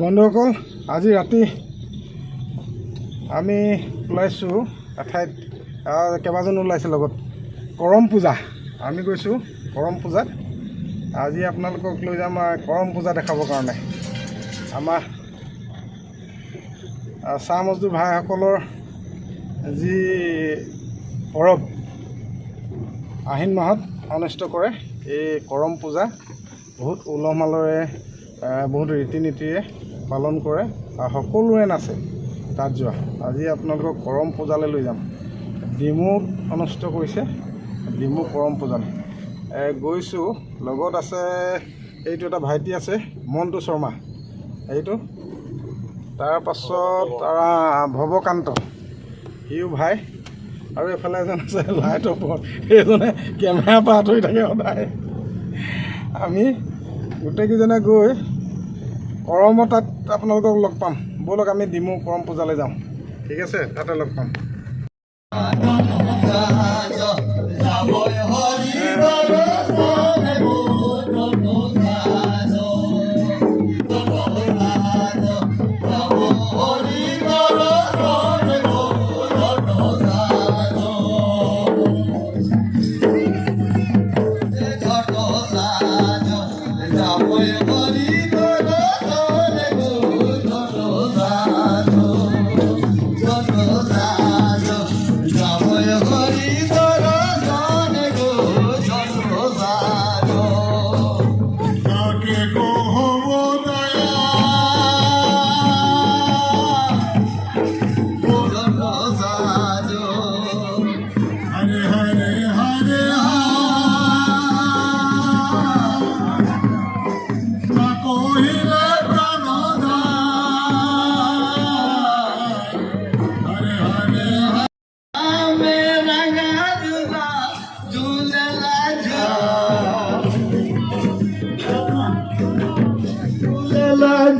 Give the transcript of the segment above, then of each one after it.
বন্ধুসকল, আজি ৰাতি আমি ওলাইছোঁ এঠাইত, কেইবাজনো ওলাইছে লগত। কৰম পূজা, আমি গৈছোঁ কৰম পূজাত। আজি আপোনালোকক লৈ যাম কৰম পূজা দেখাবৰ কাৰণে। আমাৰ চাহ মজদুৰ ভাইসকলৰ যি পৰৱ আহিন মাহত অনুষ্ঠিত কৰে, এই কৰম পূজা বহুত উলহ মালহেৰে, বহুত ৰীতি নীতিৰে পালন কৰে আৰু সকলোৱে নাচে তাত যোৱা। আজি আপোনালোকক কৰম পূজালৈ লৈ যাম। ডিমুত অনুষ্ঠিত কৰিছে, ডিমু কৰম পূজালৈ গৈছোঁ। লগত আছে এইটো এটা ভাইটি আছে, মণ্টু শৰ্মা এইটো। তাৰপাছত ভৱকান্ত, সিও ভাই। আৰু এইফালে এজন আছে লাইট ওপৰত, সেইজনে কেমেৰাৰ পৰা আঁতৰি থাকে সদায়। আমি গোটেইকেইজনে গৈ কৰমৰ তাত আপোনালোকক লগ পাম। ব'লক আমি ডিমু কৰম পূজালৈ যাওঁ। ঠিক আছে, তাতে লগ পাম।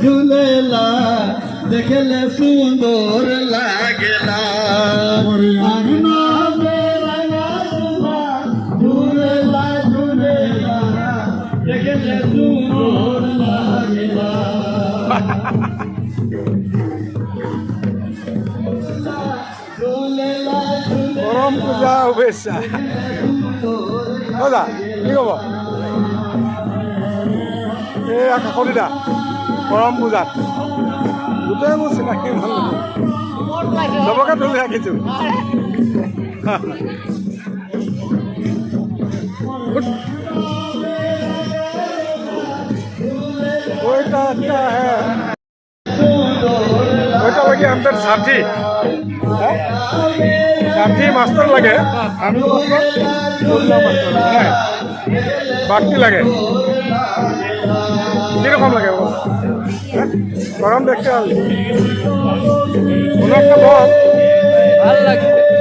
झूलेला देखले सुंदर लागेला अंगना मेरा झूलेला झूलेला देखले सुंदर लागेला কৰম পূজা শুভেচ্ছা। দাদা কি ক'ব? এই কাকতিদা কৰম পূজাত গোটেই মোৰ চিনাকি মানুহ চবকে তুলি ৰাখিছোঁ। लगे हमদেৰ साथी साथी मास्टर लगे আমি बाकी लगे কিৰকম লাগে গৰম দেখতে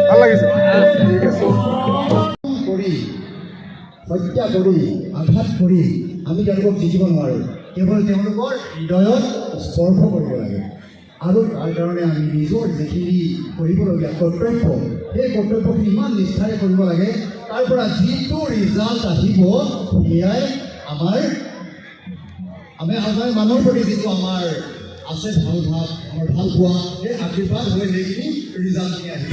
ভাল লাগিছে ঠিক আছে হত্যা কৰি আঘাত কৰি আমি তেওঁলোকক জিকিব নোৱাৰোঁ, কেৱল তেওঁলোকৰ হৃদয়ত স্পৰ্শ কৰিব লাগে। আৰু তাৰ কাৰণে আমি নিজৰ যিখিনি কৰিবলগীয়া কৰ্তব্য, সেই কৰ্তব্যখিনি ইমান নিষ্ঠাৰে কৰিব লাগে। তাৰ পৰা যিটো ৰিজাল্ট আহিব সেয়াই আমাৰ মানুহৰ প্ৰতি যিটো আমাৰ আছে ভাল ভাৱ, আমাৰ ভাল পোৱা, সেই আশীৰ্বাদ হৈ সেইখিনি ৰিজাল্টখিনি আহিব।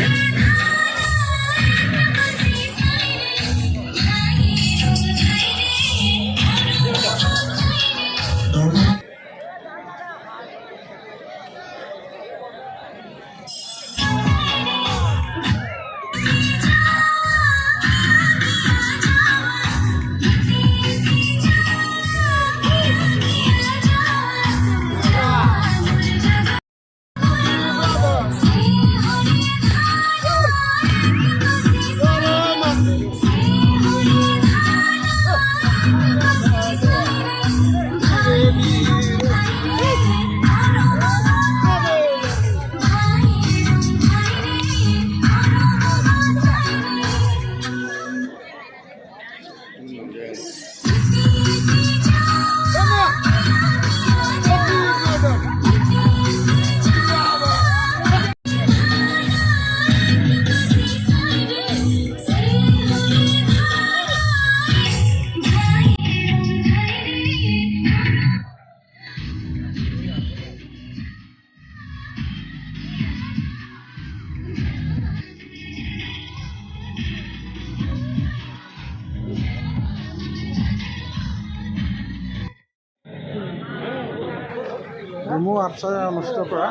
ডিমৌ আৰ্টছাৰে অনুষ্ঠিত কৰা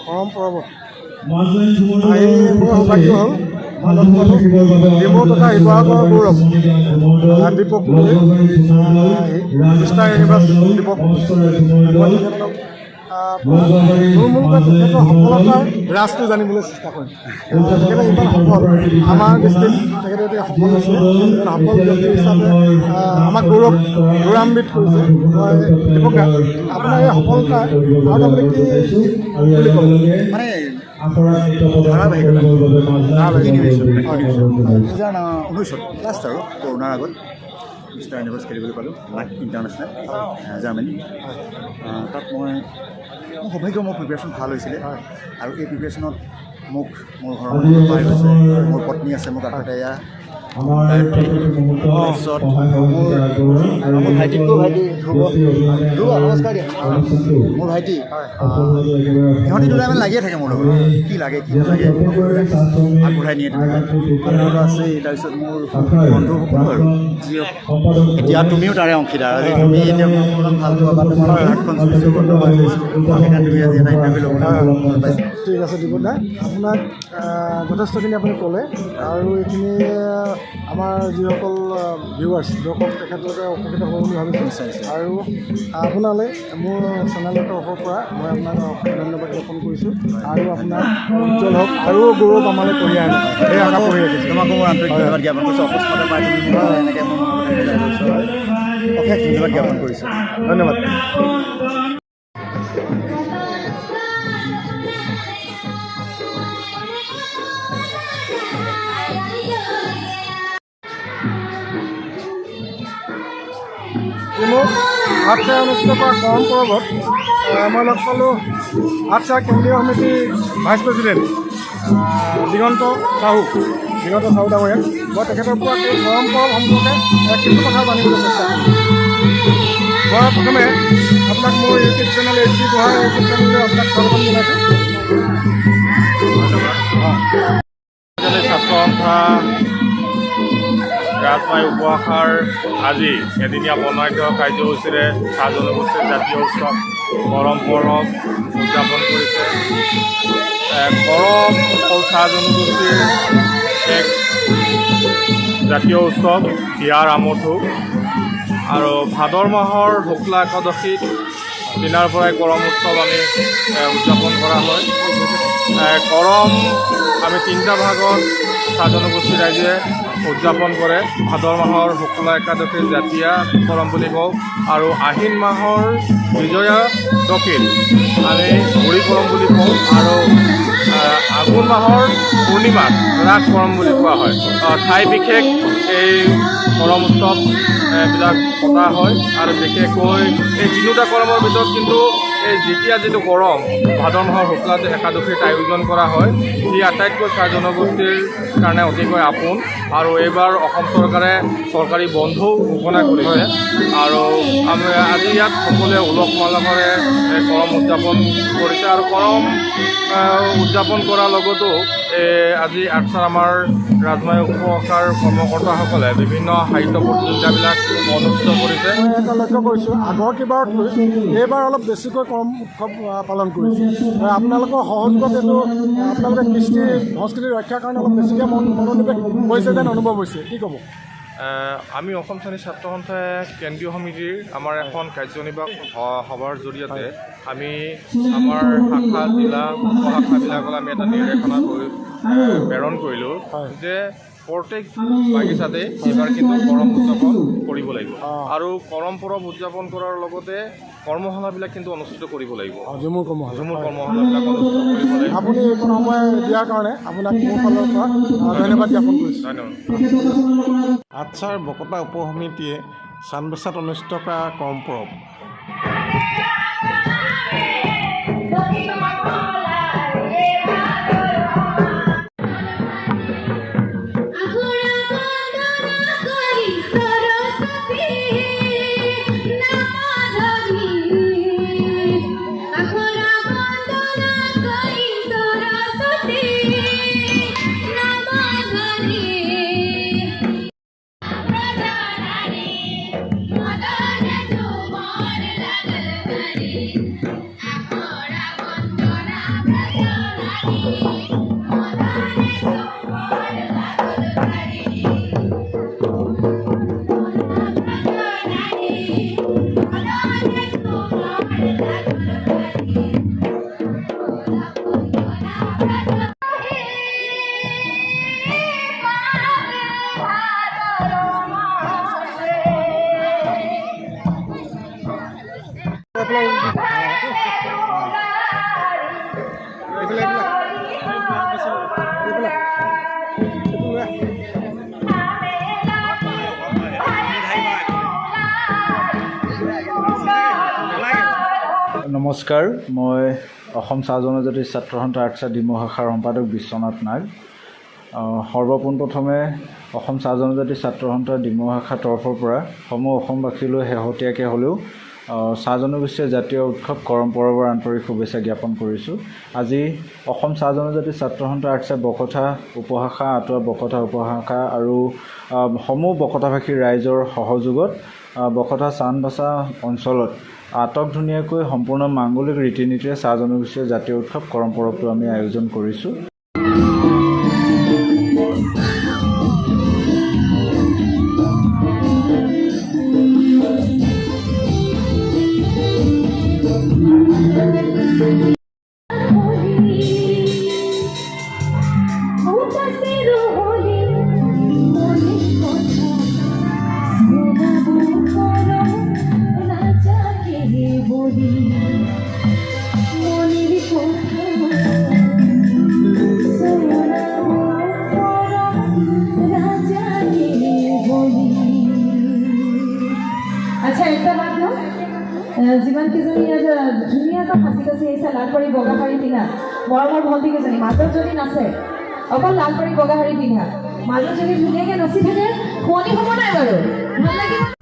কৰম পৰৱত মাজুলী আহি মোৰ সৌভাগ্য হ'ল ডিমৌ তথা শিৱসাগৰৰ গৌৰৱ দীপক মিষ্টাৰ ইউনিভাৰ্ছ দীপক তেখেতৰ সফলতাৰ ৰাজটো জানিবলৈ চেষ্টা কৰিম তেখেতে ইমান সফল আমাৰ দৃষ্টিত তেখেতে এতিয়া সফল হৈছে এজন সফল ব্যক্তি হিচাপে আমাক গৌৰৱান্বিত কৰিছে দীপক দা আপোনাৰ এই সফলতা আৰু আপুনি কি বুলি ক'ব মানে ঊনৈছত লাষ্ট আৰু কৰোণাৰ আগত মিষ্টাৰ ইউনিভাৰ্ছ খেলিবলৈ পালোঁ লাইক ইণ্টাৰনেশ্যনেল জাৰ্মানী তাত মোৰ সৌভাগ্য মোৰ প্ৰিপেৰেশ্যন ভাল হৈছিলে আৰু এই প্ৰিপেৰেশ্যনত মোক মোৰ ঘৰৰ মানুহ সহায় হৈছে মোৰ পত্নী আছে মোৰ কাষতে এয়া তাৰপিছত মোৰ ভাইটিকো নমস্কাৰ দিয়া মোৰ ভাইটি সিহঁতি দুটা মানে লাগিয়ে থাকে মোৰ লগত কি লাগে কি নালাগে আগবঢ়াই নিয়ে তেনেকুৱা আছেই তাৰপিছত মোৰ বন্ধু সকলো আৰু যি এতিয়া তুমিও তাৰে অংশীদাৰ আজি তুমি এতিয়া মোক অলপ ভাল পোৱা বা তোমাৰ হাতখন চুইছোঁ সেইকাৰণে তুমি আজি এটা ইণ্টাৰভিউ ল'বলৈ পাইছা ঠিক আছে দীপক দা আপোনাক যথেষ্টখিনি আপুনি ক'লে আৰু এইখিনি আমাৰ যিসকল ভিউৱাৰ্ছ দৰ্শক তেখেতলোকে উপকৃত হ'ব বুলি ভাবিছোঁ আৰু আপোনালৈ মোৰ চেনেলৰ তৰফৰ পৰা মই আপোনাক ধন্যবাদ জ্ঞাপন কৰিছোঁ আৰু আপোনাৰ উজ্জ্বল হওক আৰু গৌৰৱ আমালৈ কঢ়িয়াই আনে সেই আশা কৰি ৰাখিছোঁ তোমাকো মোৰ আন্তৰিক ধন্যবাদ জ্ঞাপন কৰিছোঁ অকস্মাতে পাই তুমি মোক এনেকৈ মই অশেষ ধন্যবাদ জ্ঞাপন কৰিছোঁ ধন্যবাদ ডিমৌ আৰ্টছাৰে অনুষ্ঠিত কৰা কৰম পৰৱত মই লগ পালোঁ আৰ্টছাৰ কেন্দ্ৰীয় সমিতিৰ ভাইচ প্ৰেচিডেণ্ট দিগন্ত চাহু ডাঙৰীয়া মই তেখেতৰ পৰা এই কৰম পৰৱ সম্পৰ্কে কিছু কথা জানিবলৈ চেষ্টা কৰিম মই প্ৰথমে আপোনাক মোৰ YouTube channel H D Gohain YouTube চেনেললৈ আপোনাক স্বাগতম জনাইছোঁ ছাত্ৰ সন্থা ৰাজমাই উপভাষাৰ আজি এদিনীয়া বৰ্ণাঢ্য কাৰ্যসূচীৰে চাহ জনগোষ্ঠীৰ জাতীয় উৎসৱ কৰম পৰৱ উদযাপন কৰিছে কৰম অকল চাহ জনগোষ্ঠীৰ এক জাতীয় উৎসৱ হিয়াৰ আমঠু আৰু ভাদৰ মাহৰ শুক্লা একাদশীত দিনাৰ পৰাই কৰম উৎসৱ আমি উদযাপন কৰা হয় কৰম আমি তিনিটা ভাগত চাহ জনগোষ্ঠী ৰাইজে উদযাপন কৰে ভাদৰ মাহৰ শুক্লা একাদশীৰ জাতীয়া কৰম বুলি কওঁ আৰু আহিন মাহৰ বিজয়া দশীত আমি বুঢ়ী কৰম বুলি কওঁ আৰু আঘোণ মাহৰ পূৰ্ণিমাত ৰাস কৰম বুলি কোৱা হয় ঠাই বিশেষ এই কৰম উৎসৱ বিলাক পতা হয় আৰু বিশেষকৈ এই তিনিওটা কৰমৰ ভিতৰত কিন্তু এই যিটো কৰম ভাদৰ মাহৰ শুক্লা একাদশীত আয়োজন কৰা হয় সি আটাইতকৈ চাহ জনগোষ্ঠীৰ কাৰণে অতিকৈ আপোন আৰু এইবাৰ অসম চৰকাৰে চৰকাৰী বন্ধও ঘোষণা কৰিছে আৰু আমি আজি ইয়াত সকলোৱে উলহ মালহেৰে কৰম উদযাপন কৰিছে আৰু কৰম উদযাপন কৰাৰ লগতো আজি আৰ্টছাৰ আমাৰ ৰাজমাই উপভাষাৰ কৰ্মকৰ্তাসকলে বিভিন্ন সাহিত্য প্ৰতিযোগিতাবিলাক অনুষ্ঠিত কৰিছে মই এটা লক্ষ্য কৰিছোঁ আগৰ কেইবাৰতকৈ এইবাৰ অলপ বেছিকৈ কৰম উৎসৱ পালন কৰিছে আপোনালোকৰ সহযোগত এইটো আপোনালোকে কৃষ্টি সংস্কৃতি ৰক্ষাৰ কাৰণে অলপ বেছিকৈ মনোনিৱেশ হৈছে যেন অনুভৱ হৈছে কি ক'ব আমি অসম শ্ৰেণী ছাত্ৰ সন্থাই কেন্দ্ৰীয় সমিতিৰ আমাৰ এখন কাৰ্যনিৰ্বাহক সভাৰ জৰিয়তে আমি আমাৰ শাখা জিলা উপশাখাবিলাকলৈ আমি এটা নিৰ্দেশনা প্ৰেৰণ কৰিলোঁ যে প্ৰত্যেক বাগিচাতে এইবাৰ কিন্তু কৰম উদযাপন কৰিব লাগিব আৰু কৰম পৰৱ উদযাপন কৰাৰ লগতে কৰ্মশালাবিলাক কিন্তু অনুষ্ঠিত কৰিব লাগিব ঝুমুৰ কৰ্মশালাবিলাক অনুষ্ঠিত কৰিব লাগিব আপুনি এইকণ সময় দিয়াৰ কাৰণে আপোনাক মোৰ ফালৰ পৰা ধন্যবাদ জ্ঞাপন কৰিছোঁ ধন্যবাদ আৰ্টছাৰ বকতা উপ সমিতিয়ে চানবাচাত অনুষ্ঠিত কৰা কৰম পৰৱ নমস্কাৰ, মই অসম চাহ জনজাতি ছাত্ৰ সন্থা আৰ্টছা ডিমৌ শাখাৰ সম্পাদক বিশ্বনাথ নাগ। সৰ্বপোনপ্ৰথমে অসম চাহ জনজাতি ছাত্ৰ সন্থা ডিমৌ শাখাৰ তৰফৰ পৰা সমূহ অসমবাসীলৈ শেহতীয়াকৈ হ'লেও চাহ জনগোষ্ঠীয় জাতীয় উৎসৱ কৰম পৰৱৰ আন্তৰিক শুভেচ্ছা জ্ঞাপন কৰিছোঁ। আজি অসম চাহ জনজাতি ছাত্ৰ সন্থা আৰ্টছা বকথা উপশাখা, আঁতোৱা বকথা উপশাখা আৰু সমূহ বকথাভাষী ৰাইজৰ সহযোগত বকথা চান্দবাচা অঞ্চলত আটক ধুনীয়াকৈ সম্পূৰ্ণ মাংগলিক ৰীতি নীতিৰে চাহ জনগোষ্ঠীয় জাতীয় উৎসৱ কৰম পৰৱটো আমি আয়োজন কৰিছোঁ। আচ্ছা, একটা বাদ ন যিমান কেইজনী ধুনীয়াকৈ সাজি কাচি আহিছে লালপাৰী বগা শাৰী পিন্ধা মৰমৰ ভণ্টি কেইজনী, মাজত যদি নাচে অকল লালপাৰী বগা শাৰী পিন্ধা মাজত যদি ধুনীয়াকৈ নাচি থাকে শুৱনি হ'ব নাই বাৰু? ভাল লাগিব।